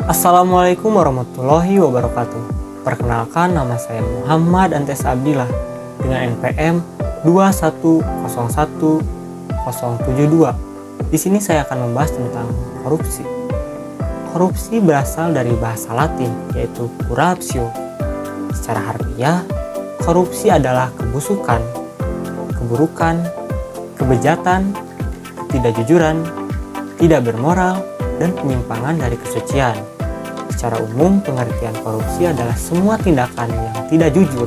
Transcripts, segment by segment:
Assalamualaikum warahmatullahi wabarakatuh. Perkenalkan, nama saya Muhammad Antes Abdillah dengan NPM 2111072. Di sini saya akan membahas tentang korupsi. Korupsi berasal dari bahasa Latin, yaitu corruptio. Secara harfiah, korupsi adalah kebusukan, keburukan, kebejatan, ketidakjujuran, tidak bermoral, dan penyimpangan dari kesucian. Secara umum, pengertian korupsi adalah semua tindakan yang tidak jujur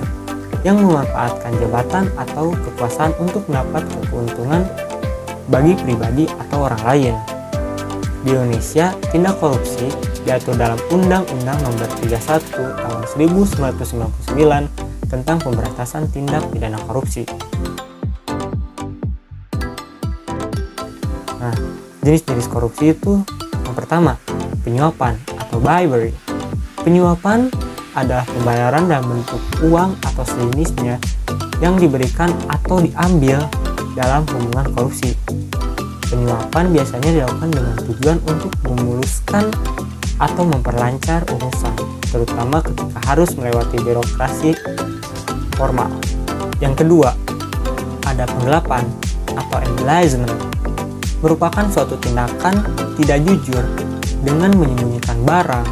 yang memanfaatkan jabatan atau kekuasaan untuk mendapat keuntungan bagi pribadi atau orang lain. Di Indonesia, tindak korupsi diatur dalam Undang-Undang Nomor 31 Tahun 1999 tentang Pemberantasan Tindak Pidana Korupsi. Nah, jenis-jenis korupsi itu yang pertama, penyuapan atau bribery. Penyuapan adalah pembayaran dalam bentuk uang atau sejenisnya yang diberikan atau diambil dalam hubungan korupsi. Penyuapan biasanya dilakukan dengan tujuan untuk memuluskan atau memperlancar urusan, terutama ketika harus melewati birokrasi formal. Yang kedua, ada penggelapan atau embezzlement, merupakan suatu tindakan tidak jujur dengan menyembunyikan barang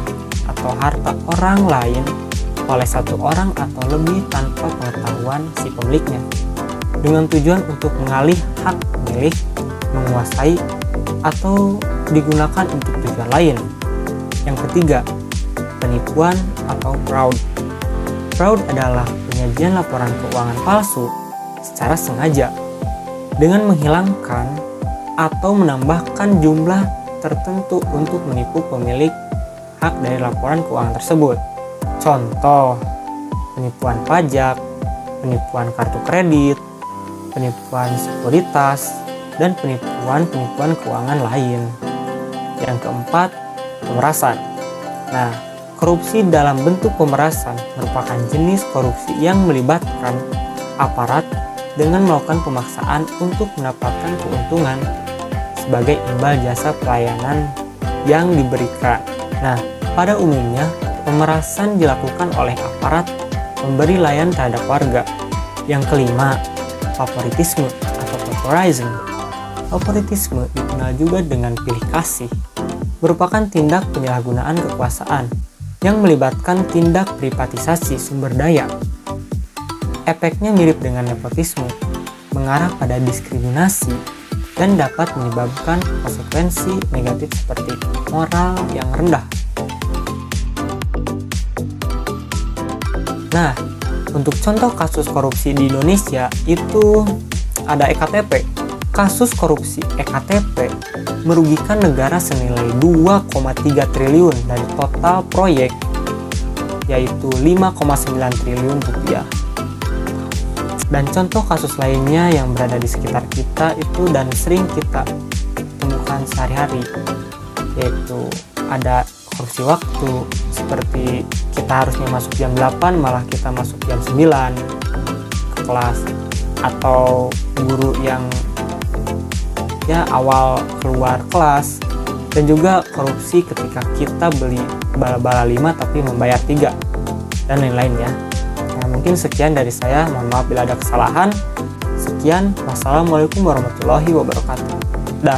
atau harta orang lain oleh satu orang atau lebih tanpa pengetahuan si pemiliknya, dengan tujuan untuk mengalih hak milik, menguasai, atau digunakan untuk tujuan lain. Yang ketiga, penipuan atau fraud. Fraud adalah penyajian laporan keuangan palsu secara sengaja dengan menghilangkan atau menambahkan jumlah tertentu untuk menipu pemilik hak dari laporan keuangan tersebut. Contoh, penipuan pajak, penipuan kartu kredit, penipuan sekuritas, dan penipuan keuangan lain. Yang keempat, pemerasan. Nah, korupsi dalam bentuk pemerasan merupakan jenis korupsi yang melibatkan aparat dengan melakukan pemaksaan untuk mendapatkan keuntungan sebagai imbal jasa pelayanan yang diberikan. Nah, pada umumnya pemerasan dilakukan oleh aparat memberi layanan terhadap warga. Yang kelima, favoritisme atau favorizing. Favoritisme dikenal juga dengan pilih kasih, merupakan tindak penyalahgunaan kekuasaan yang melibatkan tindak privatisasi sumber daya. Efeknya mirip dengan nepotisme, mengarah pada diskriminasi dan dapat menyebabkan konsekuensi negatif seperti moral yang rendah. Nah, untuk contoh kasus korupsi di Indonesia itu ada EKTP. Kasus korupsi EKTP merugikan negara senilai 2,3 triliun dari total proyek, yaitu 5,9 triliun rupiah. Dan contoh kasus lainnya yang berada di sekitar kita itu dan sering kita temukan sehari-hari, yaitu ada korupsi waktu, seperti kita harusnya masuk jam 8 malah kita masuk jam 9 ke kelas, atau guru yang awal keluar kelas, dan juga korupsi ketika kita beli bala-bala 5 tapi membayar 3, dan lain-lain ya. Nah, mungkin sekian dari saya, mohon maaf bila ada kesalahan. Sekian, wassalamualaikum warahmatullahi wabarakatuh. Dah.